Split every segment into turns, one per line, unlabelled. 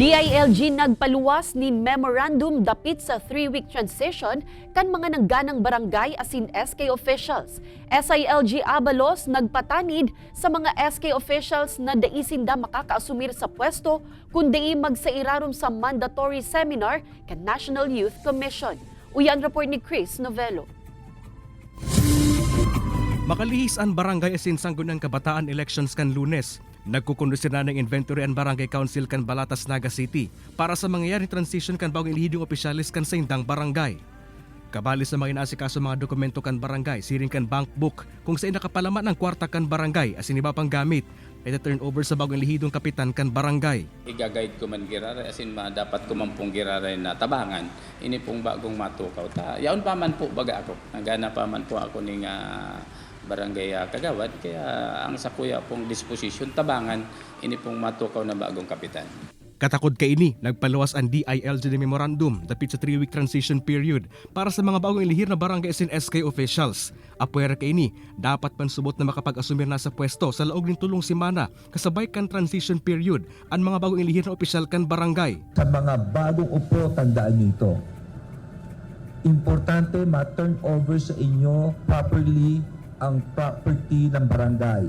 DILG nagpaluwas ni memorandum dapit sa 3-week transition kan mga nangganang barangay asin SK officials. SILG Abalos nagpatanid sa mga SK officials na daisin da makakaasumir sa pwesto kundi magsairarom sa mandatory seminar kan National Youth Commission. Uyan report ni Chris Novello.
Makalihis ang barangay asin Sangguniang Kabataan elections kan Lunes. Nagkukondusyon na ng inventory ang Barangay Council kan Balatas, Naga City para sa mangyayari transition kan bagong ilihidong opisyalis kan sa indang barangay. Kabali sa mga inaasikaso mga dokumento kan barangay, siring kan bank book kung saan nakapalaman ng kwarta kan barangay asin iba pang gamit ay turn over sa bagong ilihidong kapitan kan barangay.
Iga-guide ko man giraray asin dapat ko man pong giraray na tabangan ini pong bagong matukaw ta. Yaon pa man po baga ako. Nagana pa man po ako ning barangay Kagawad kaya ang sa kuya pong disposition tabangan ini pong matukaw na bagong kapitan.
Katakod ka ini, nagpaluwas ang DILG na memorandum dapit sa 3-week transition period para sa mga bagong ilihir na barangay asin SK officials. Apwera ka ini, dapat pansubot na makapag-asumir na sa pwesto sa laog ng tulong simana kasabay kan transition period ang mga bagong ilihir na opisyal kan barangay.
Sa mga bagong upo, tandaan nyo ito. Importante ma-turn over sa inyo properly ang property ng barangay.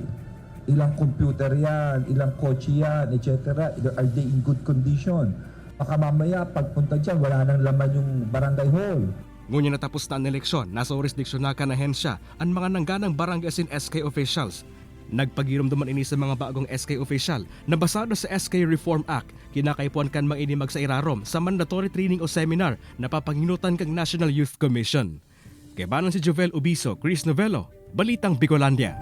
Ilang computer yan, ilang kotse yan, etc. Are they in good condition? Baka mamaya pagpunta dyan, wala nang laman yung barangay hall.
Ngunit natapos na ang eleksyon, nasa jurisdiksyon na kan ahensya ang mga nangganang barangay asin SK officials. Nagpagiramdaman ini sa mga bagong SK official na basado sa SK Reform Act, kinakaipuan kan mga ini magsairarom sa mandatory training o seminar na papanginutan kang National Youth Commission. Kaya banan si Jovel Ubiso, Chris Novello, Balitang Bicolandia.